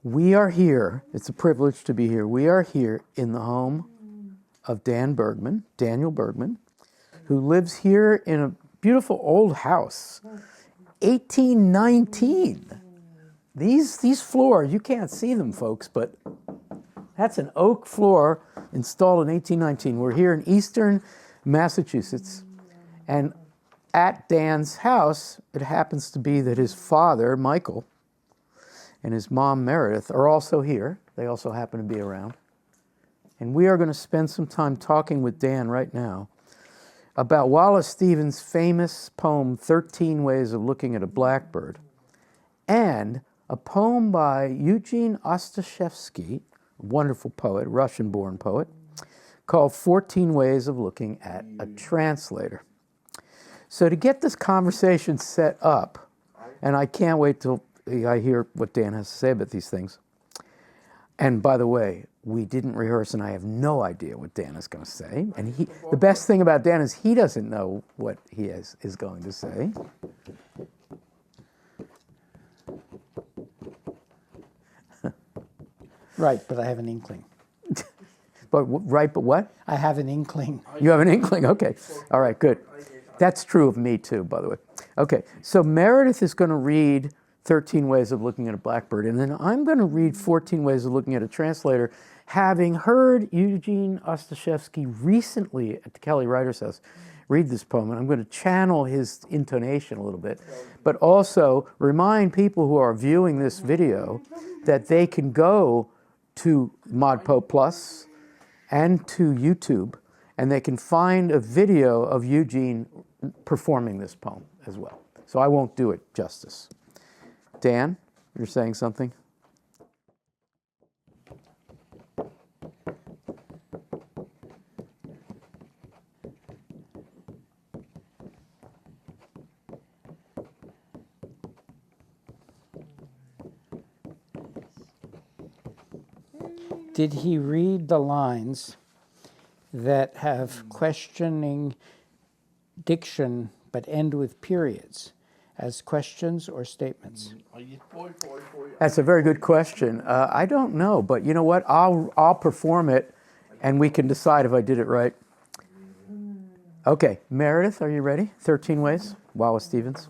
We are here, it's a privilege to be here. We are here in the home of Daniel Bergmann, who lives here in a beautiful old house, 1819. These floors, you can't see them, folks, but that's an oak floor installed in 1819. We're here in eastern Massachusetts, and at Dan's house, it happens to be that his father, Michael, and his mom, Meredith, are also here. They also happen to be around. And we are going to spend some time talking with Dan right now about Wallace Stevens' famous poem, 13 Ways of Looking at a Blackbird, and a poem by Eugene Ostashevsky, a wonderful poet, Russian-born poet, called 14 Ways of Looking at a Translator. So to get this conversation set up, and I can't wait till I hear what Dan has to say about these things. And by the way, we didn't rehearse, and I have no idea what Dan is going to say. And the best thing about Dan is he doesn't know what he is going to say. Right, but I have an inkling. But what? I have an inkling. You have an inkling? Okay. All right, good. That's true of me too, by the way. Okay, so Meredith is going to read 13 Ways of Looking at a Blackbird, and then I'm going to read 14 Ways of Looking at a Translator, having heard Eugene Ostashevsky recently at the Kelly Writers House read this poem, and I'm going to channel his intonation a little bit, but also remind people who are viewing this video that they can go to ModPo Plus and to YouTube, and they can find a video of Eugene performing this poem as well. So I won't do it justice. Dan, you're saying something? Did he read the lines that have questioning diction but end with periods as questions or statements? That's a very good question. I don't know, but you know what? I'll perform it, and we can decide if I did it right. Okay, Meredith, are you ready? 13 Ways, Wallace Stevens.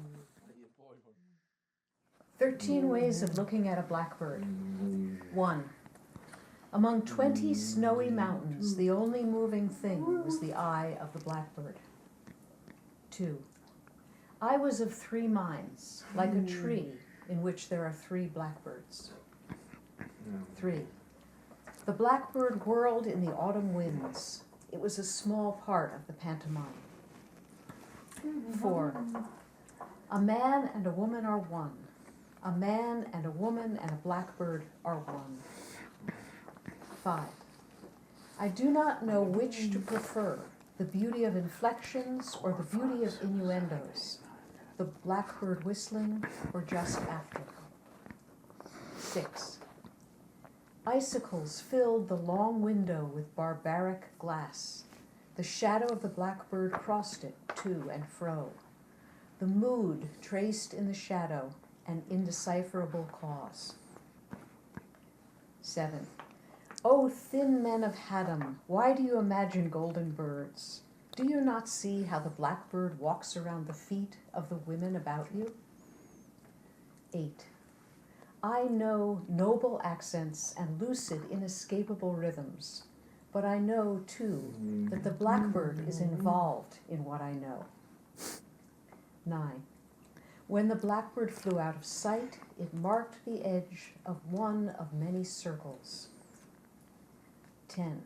13 Ways of Looking at a Blackbird. 1. Among 20 snowy mountains, the only moving thing was the eye of the blackbird. 2. I was of 3 minds, like a tree in which there are 3 blackbirds. 3. The blackbird whirled in the autumn winds. It was a small part of the pantomime. 4. A man and a woman are one. A man and a woman and a blackbird are one. 5. I do not know which to prefer, the beauty of inflections or the beauty of innuendos, the blackbird whistling or just after. 6. Icicles filled the long window with barbaric glass. The shadow of the blackbird crossed it to and fro. The mood traced in the shadow an indecipherable cause. 7. O thin men of Haddam, why do you imagine golden birds? Do you not see how the blackbird walks around the feet of the women about you? 8. I know noble accents and lucid, inescapable rhythms, but I know, too, that the blackbird is involved in what I know. 9. When the blackbird flew out of sight, it marked the edge of one of many circles. 10.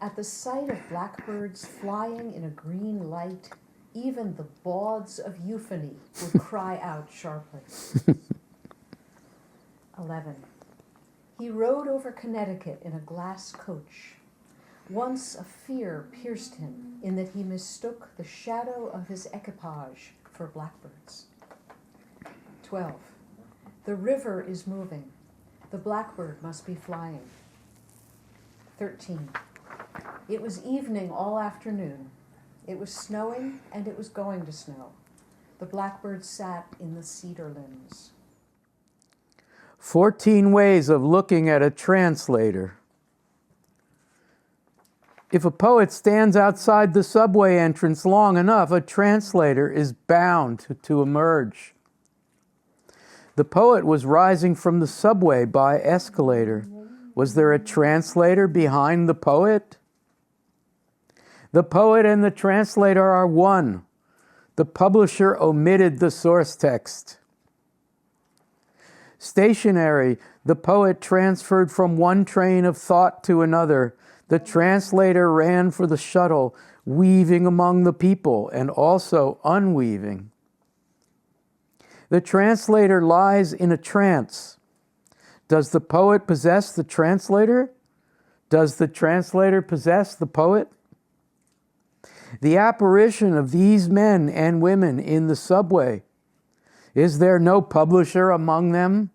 At the sight of blackbirds flying in a green light, even the bawds of euphony would cry out sharply. 11. He rode over Connecticut in a glass coach. Once a fear pierced him in that he mistook the shadow of his equipage for blackbirds. 12. The river is moving. The blackbird must be flying. 13. It was evening all afternoon. It was snowing and it was going to snow. The blackbird sat in the cedar limbs. 14 ways of looking at a translator. If a poet stands outside the subway entrance long enough, a translator is bound to emerge. The poet was rising from the subway by escalator. Was there a translator behind the poet? The poet and the translator are one. The publisher omitted the source text. Stationary, the poet transferred from one train of thought to another. The translator ran for the shuttle, weaving among the people and also unweaving. The translator lies in a trance. Does the poet possess the translator? Does the translator possess the poet? The apparition of these men and women in the subway. Is there no publisher among them?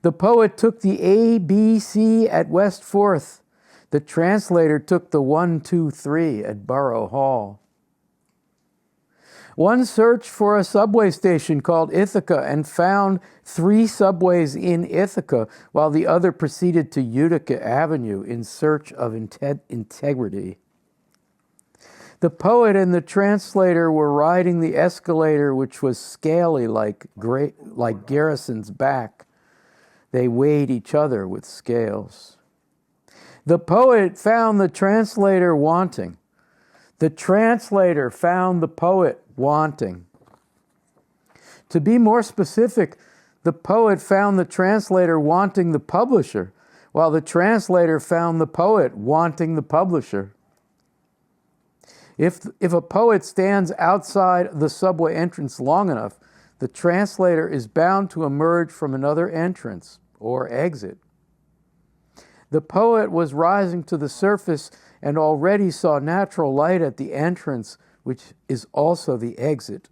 The poet took the ABC at West 4th. The translator took the 1, 2, 3 at Borough Hall. One searched for a subway station called Ithaca and found 3 subways in Ithaca, while the other proceeded to Utica Avenue in search of integrity. The poet and the translator were riding the escalator, which was scaly like Garrison's back. They weighed each other with scales. The poet found the translator wanting. The translator found the poet wanting. To be more specific, the poet found the translator wanting the publisher, while the translator found the poet wanting the publisher. If a poet stands outside the subway entrance long enough, the translator is bound to emerge from another entrance or exit. The poet was rising to the surface and already saw natural light at the entrance, which is also the exit.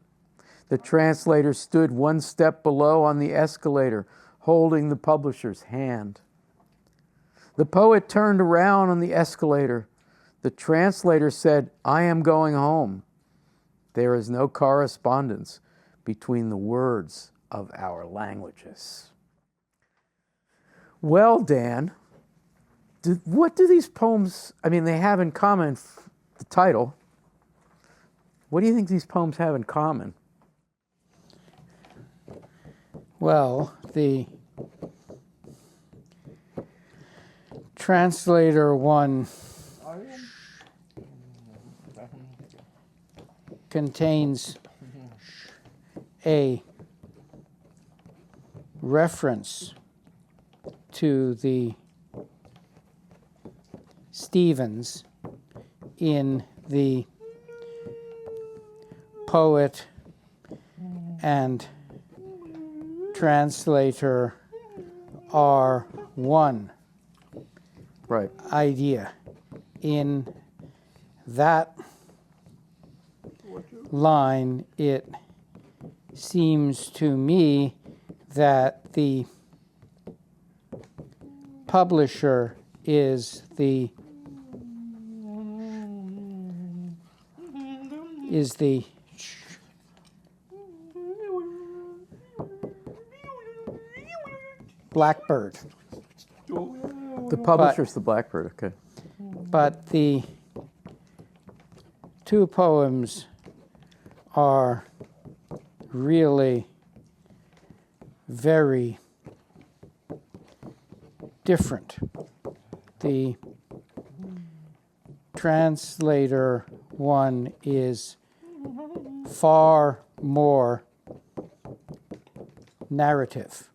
The translator stood one step below on the escalator, holding the publisher's hand. The poet turned around on the escalator. The translator said, "I am going home." There is no correspondence between the words of our languages. Well, Dan, what do these poems, they have in common, the title. What do you think these poems have in common? Well, the translator one contains a reference to the Stevens in the poet and translator are one. Right. Idea. In that line, it seems to me that the publisher is the Blackbird. The publisher's the Blackbird, okay. But the two poems are really very different. The translator one is far more narrative.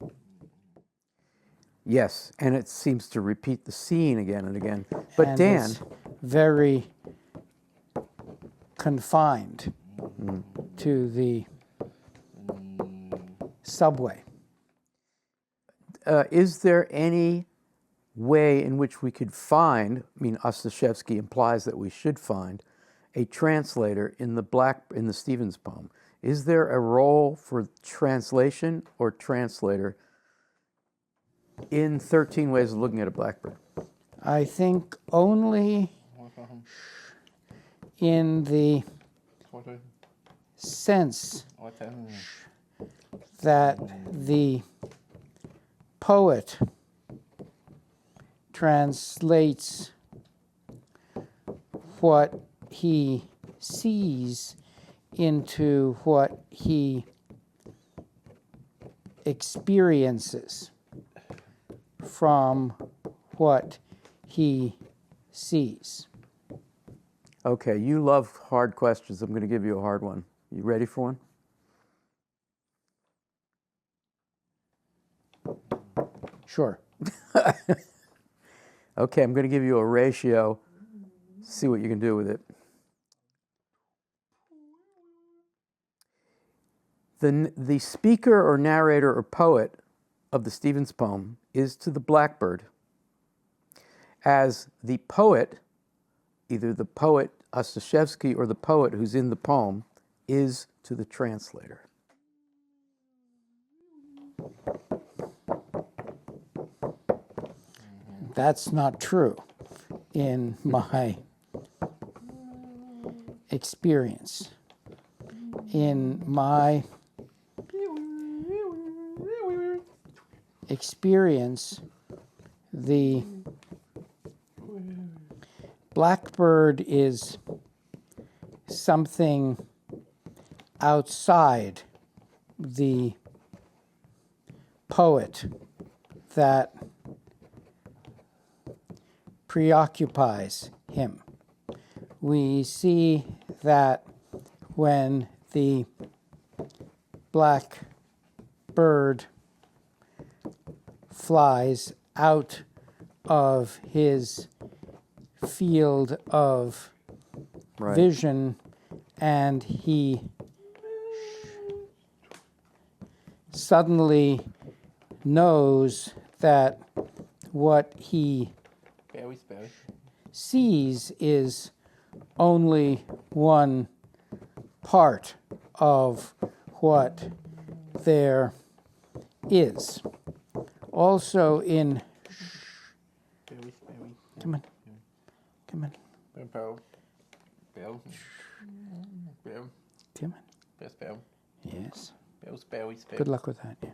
Yes, and it seems to repeat the scene again and again. But and Dan, is very confined to the subway. Is there any way in which we could find, Ostashevsky implies that we should find, a translator in the Stevens poem? Is there a role for translation or translator in 13 Ways of Looking at a Blackbird? I think only in the sense that the poet translates what he sees into what he experiences from what he sees. Okay, you love hard questions. I'm going to give you a hard one. You ready for one? Sure. Okay, I'm going to give you a ratio. See what you can do with it. The speaker or narrator or poet of the Stevens poem is to the Blackbird as the poet, either the poet Ostashevsky or the poet who's in the poem, is to the translator. That's not true in my experience. In my experience, the Blackbird is something outside the poet that preoccupies him. We see that when the Blackbird flies out of his field of vision and he suddenly knows that what he sees is only one part of what there is. Also in come on. Come on. Yes. Good luck with that. Yeah.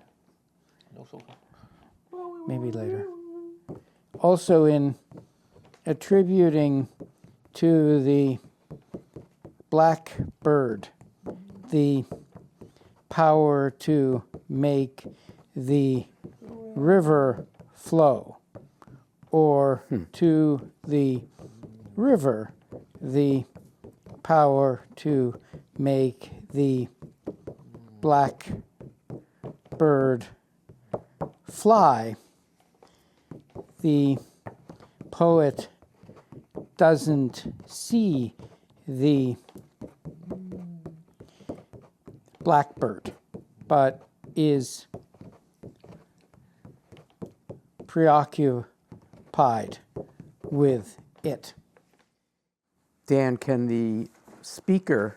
Maybe later. Also in attributing to the Blackbird the power to make the river flow, or to the river the power to make the Blackbird fly. The poet doesn't see the Blackbird, but is preoccupied with it. Dan, can the speaker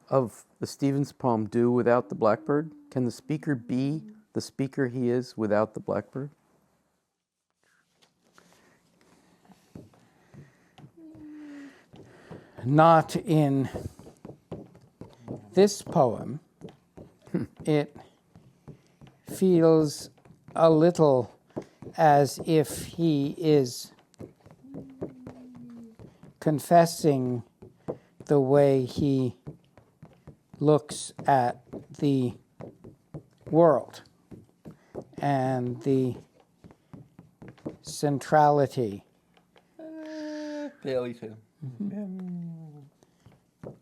of the Stevens poem do without the Blackbird? Can the speaker be the speaker he is without the Blackbird? Not in this poem. It feels a little as if he is confessing the way he looks at the world and the centrality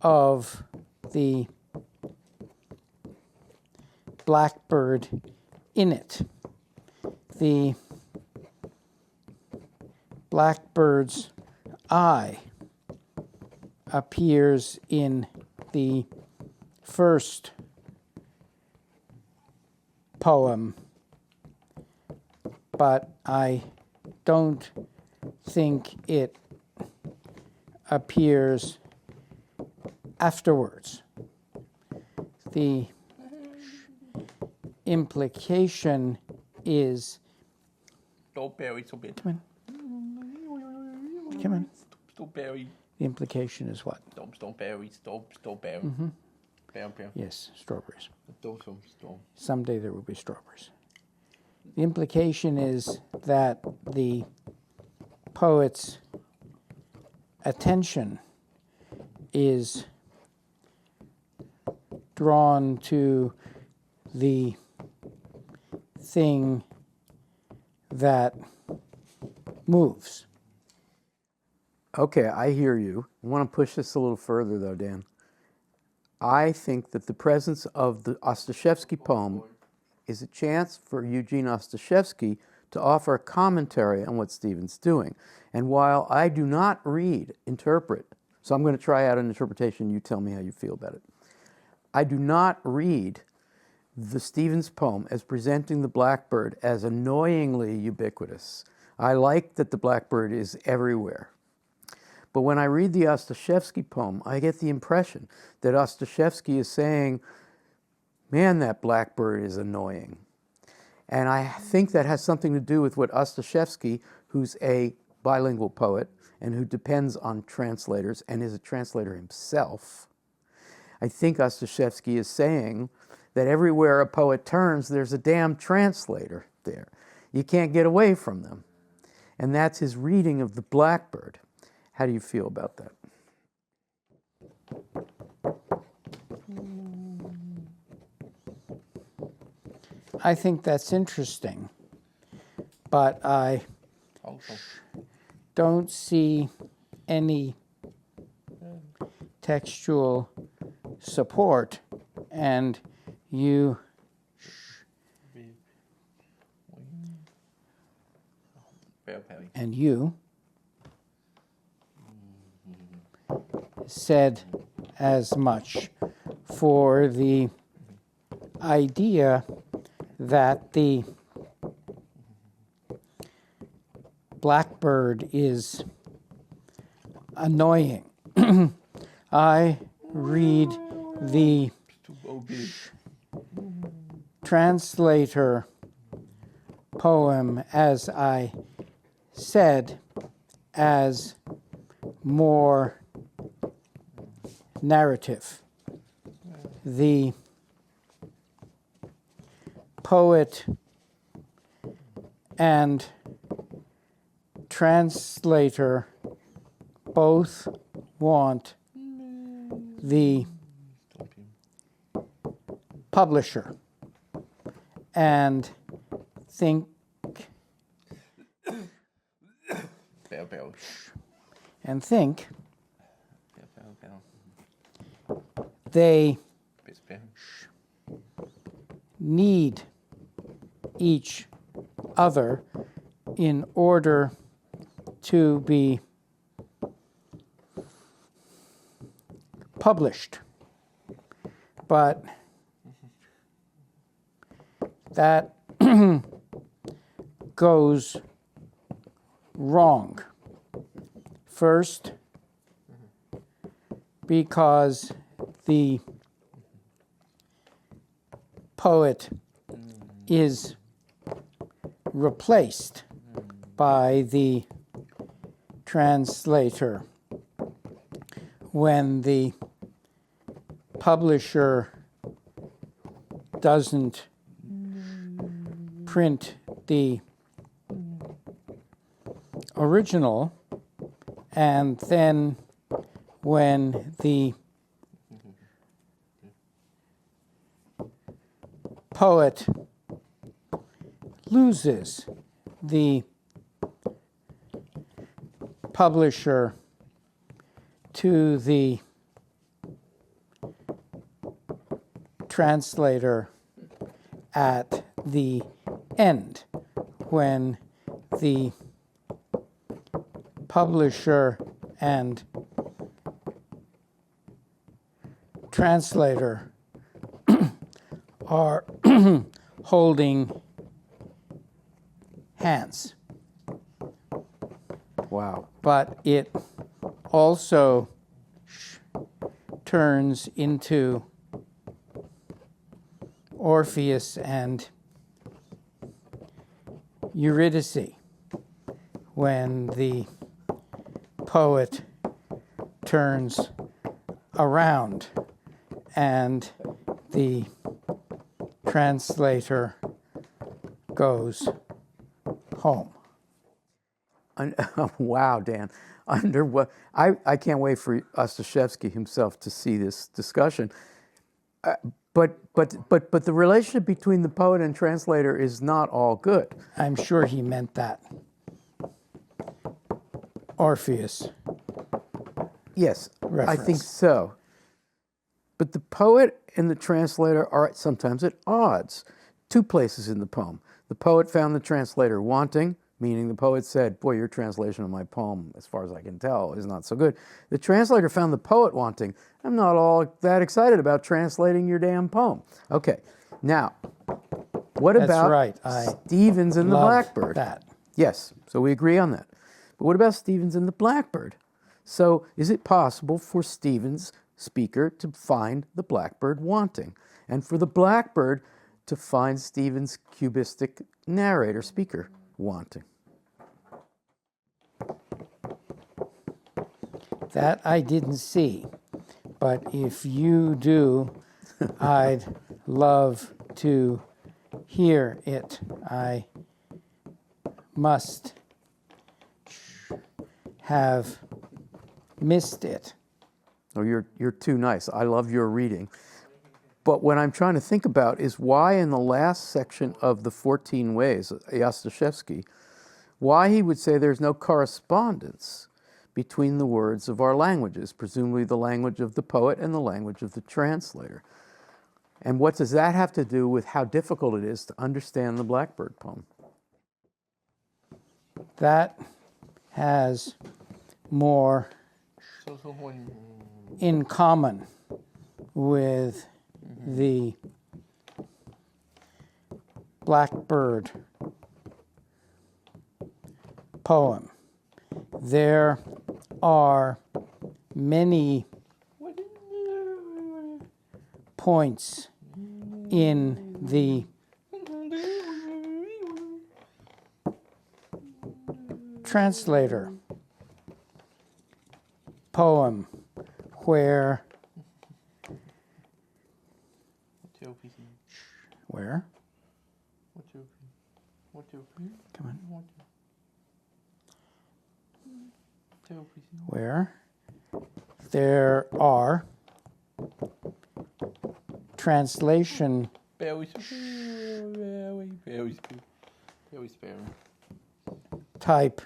of the Blackbird in it. The Blackbird's eye appears in the first poem, but I don't think it appears afterwards. The implication is... Strawberry, so bit. Come on. Come on. Strawberry. The implication is what? Strawberry. Mm-hmm. Yes, strawberries. Someday there will be strawberries. The implication is that the poet's attention is drawn to the thing that moves. Okay, I hear you. I want to push this a little further, though, Dan. I think that the presence of the Ostashevsky poem is a chance for Eugene Ostashevsky to offer a commentary on what Stephen's doing. And while I do not interpret, so I'm going to try out an interpretation, you tell me how you feel about it. I do not read the Stevens poem as presenting the blackbird as annoyingly ubiquitous. I like that the blackbird is everywhere. But when I read the Ostashevsky poem, I get the impression that Ostashevsky is saying, man, that blackbird is annoying. And I think that has something to do with what Ostashevsky, who's a bilingual poet and who depends on translators and is a translator himself, I think Ostashevsky is saying that everywhere a poet turns, there's a damn translator there. You can't get away from them. And that's his reading of the blackbird. How do you feel about that? I think that's interesting, but I don't see any textual support, and you said as much for the idea that the blackbird is annoying. I read the translator poem, as I said, as more narrative. The poet and translator both want the publisher and think they need each other in order to be published. But that goes wrong. First, because the poet is replaced by the translator when the publisher doesn't print the original, and then when the poet loses the publisher to the translator at the end, when the publisher and translator are holding hands. Wow. But it also turns into Orpheus and Eurydice when the poet turns around and the translator goes home. Wow, Dan. Under what I can't wait for Ostashevsky himself to see this discussion. But the relationship between the poet and translator is not all good. I'm sure he meant that. Orpheus. Yes, I Reference. think so. But the poet and the translator are sometimes at odds. Two places in the poem. The poet found the translator wanting, meaning the poet said, boy, your translation of my poem, as far as I can tell, is not so good. The translator found the poet wanting. I'm not all that excited about translating your damn poem. Okay, now, what That's about right. Stevens and the Love Blackbird? that. Yes, so we agree on that. But what about Stevens and the Blackbird? So is it possible for Stevens' speaker to find the Blackbird wanting, and for the Blackbird to find Stevens' cubistic narrator speaker wanting? That I didn't see, but if you do, I'd love to hear it. I must have missed it. Oh, you're too nice. I love your reading. But what I'm trying to think about is why in the last section of the 14 Ways, Ostashevsky, why he would say there's no correspondence between the words of our languages, presumably the language of the poet and the language of the translator. And what does that have to do with how difficult it is to understand the Blackbird poem? That has more in common with the Blackbird poem. There are many points in the translator poem where come on, where there are translation type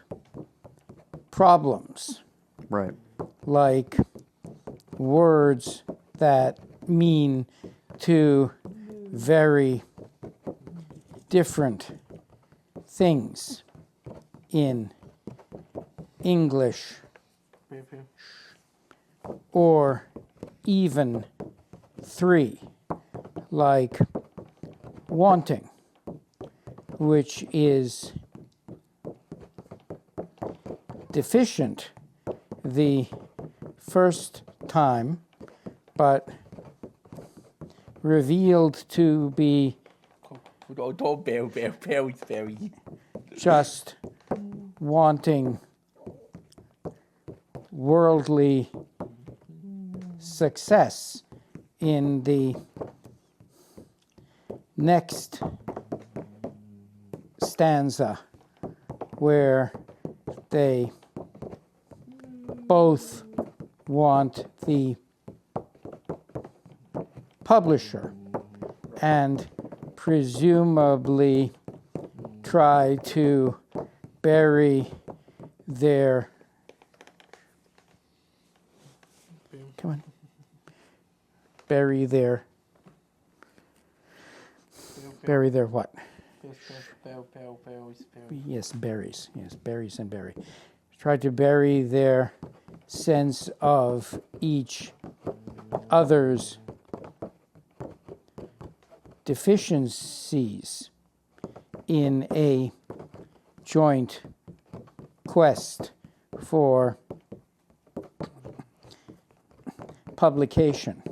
problems, Right. like words that mean two very different things in English, or even three, like wanting, which is deficient the first time, but revealed to be just wanting worldly success in the next stanza, where they both want the publisher and presumably try to bury their what? Yes, berries. Yes, berries and berry. Try to bury their sense of each other's deficiencies in a joint quest for publication.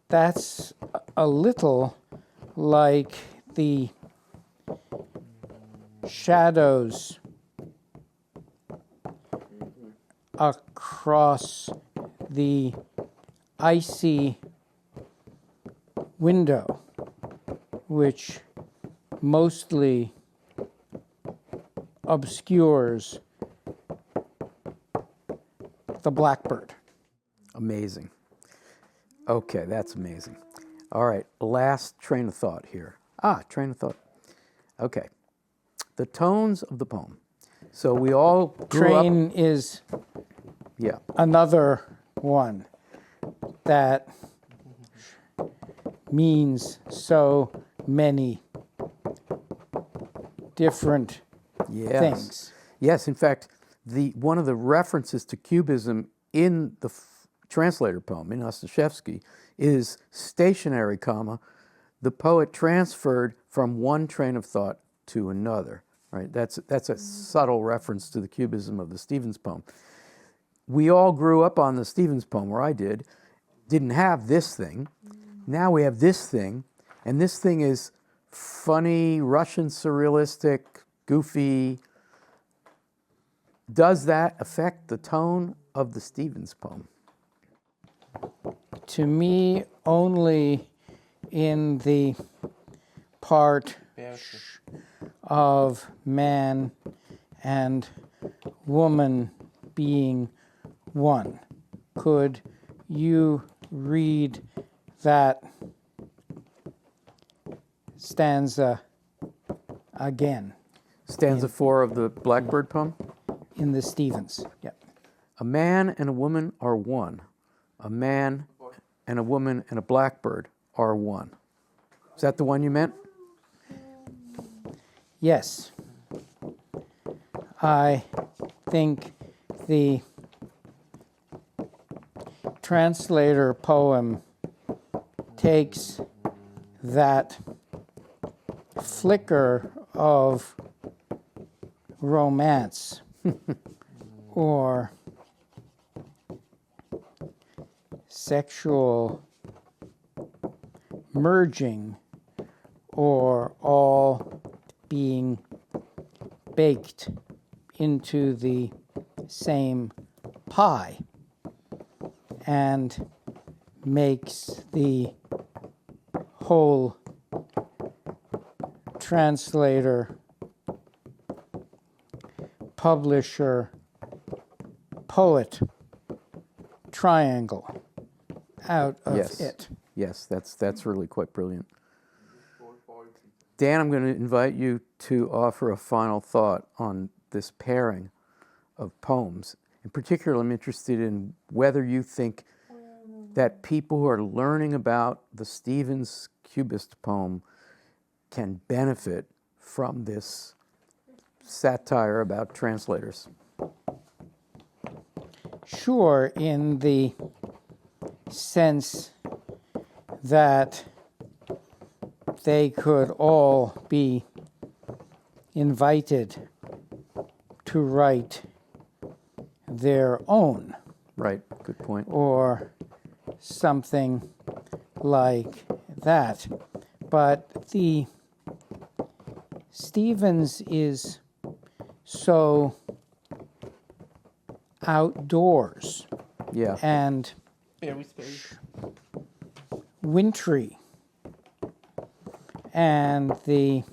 That's a little like the shadows across the icy window, which mostly obscures the Blackbird. Amazing. Okay, that's amazing. All right, last train of thought here. Train of thought. Okay. The tones of the poem. So we all grew up. Train is Yeah. another one that means so many different Yes. things. Yes, in fact, one of the references to cubism in the translator poem in Ostashevsky is stationary, comma, the poet transferred from one train of thought to another. Right? That's a subtle reference to the cubism of the Stevens poem. We all grew up on the Stevens poem, or I did, didn't have this thing. Now we have this thing, and this thing is funny, Russian surrealistic, goofy. Does that affect the tone of the Stevens poem? To me, only in the part of man and woman being one. Could you read that stanza again? Stanza 4 of the Blackbird poem? In the Stevens. Yep. A man and a woman are one. A man and a woman and a blackbird are one. Is that the one you meant? Yes. I think the translator poem takes that flicker of romance or sexual merging or all being baked into the same pie and makes the whole translator, publisher, poet triangle out of Yes. it. Yes, that's really quite brilliant. Dan, I'm going to invite you to offer a final thought on this pairing of poems. In particular, I'm interested in whether you think that people who are learning about the Stevens Cubist poem can benefit from this satire about translators. Sure, in the sense that they could all be invited to write their own Right, good point. or something like that. But the Stevens is so outdoors Yeah, and Very space. wintry, and the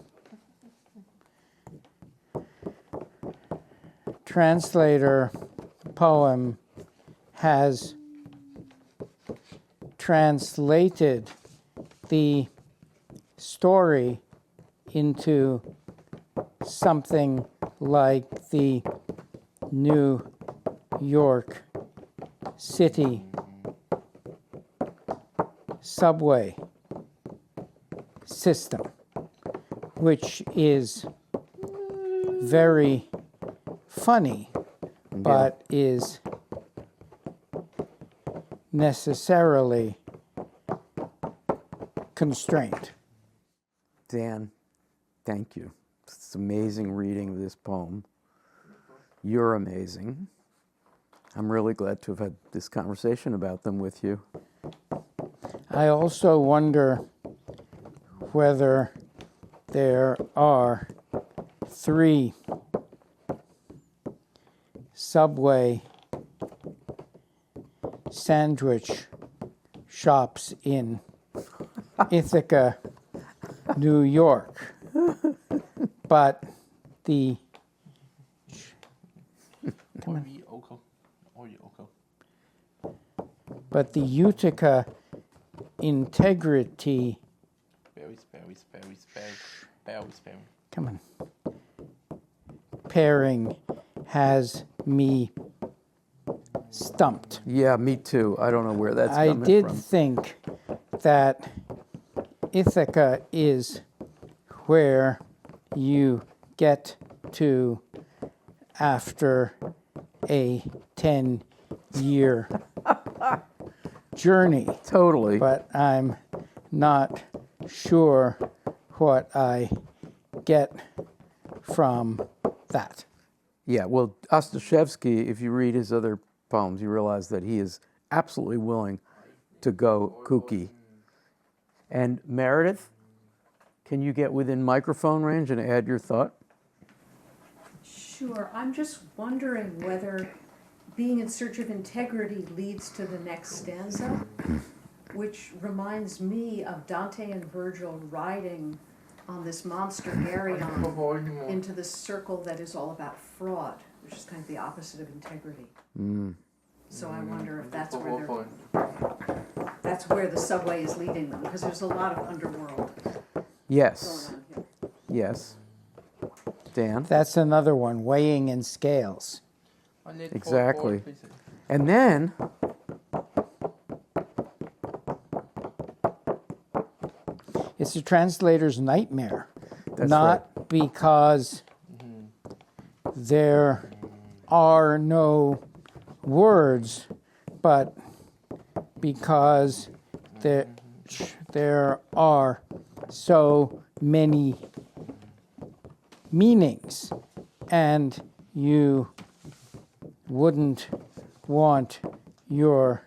translator poem has translated the story into something like the New York City subway system, which is very funny, but is necessarily constrained. Dan, thank you. It's amazing reading of this poem. You're amazing. I'm really glad to have had this conversation about them with you. I also wonder whether there are 3 Subway sandwich shops in Ithaca, New York. but the come on. But the Utica integrity. Come on. Pairing has me stumped. Yeah, me too. I don't know where that's I coming did from. think that Ithaca is where you get to after a 10-year journey. Totally. But I'm not sure what I get from that. Yeah, well, Ostashevsky, if you read his other poems, you realize that he is absolutely willing to go kooky. And Meredith, can you get within microphone range and add your thought? Sure. I'm just wondering whether being in search of integrity leads to the next stanza, which reminds me of Dante and Virgil riding on this monster Geryon into the circle that is all about fraud, which is kind of the opposite of integrity. So I wonder if that's where the subway is leading them, because there's a lot of underworld Yes. going on here. Yes. Dan? That's another one, weighing in scales. Exactly. And then, It's a translator's nightmare. That's Not because there are no words, but because there are so many meanings, and you wouldn't want your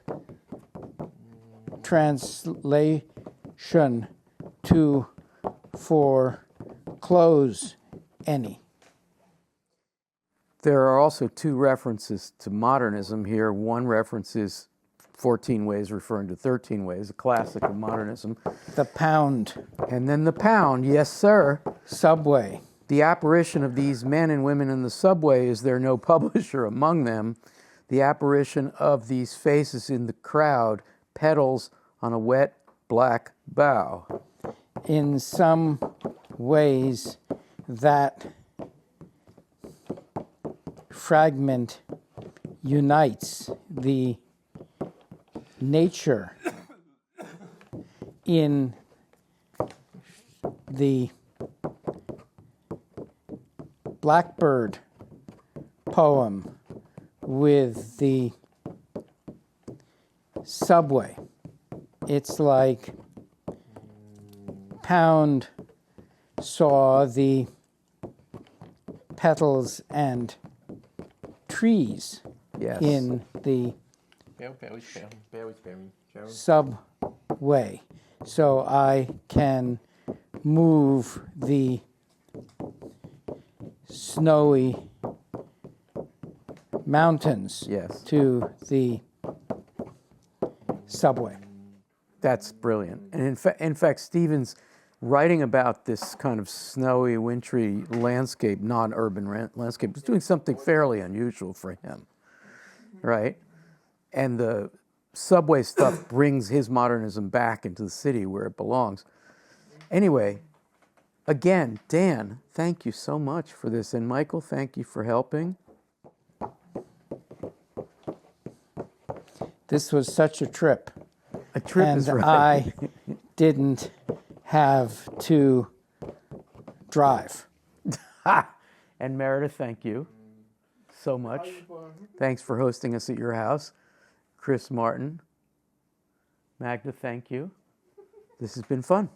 translation to foreclose any. there are also two references to modernism here. One reference is 14 ways referring to 13 ways, a classic of modernism. The pound And then the pound, yes, sir. subway. The apparition of these men and women in the subway, is there no publisher among them? The apparition of these faces in the crowd, petals on a wet black bough. In some ways, that fragment unites the nature in the Blackbird poem with the subway. It's like Pound saw the petals and trees Yes. in the subway, so I can move the snowy mountains Yes. to the subway. That's brilliant. And in fact, Stephen's writing about this kind of snowy, wintry landscape, non-urban landscape, was doing something fairly unusual for him, right? And the subway stuff brings his modernism back into the city where it belongs. Anyway, again, Dan, thank you so much for this. And Michael, thank you for helping. This was such a trip. A trip and is right. I didn't have to drive. And Meredith, thank you so much. Thanks for hosting us at your house. Chris Martin, Magda, thank you. This has been fun.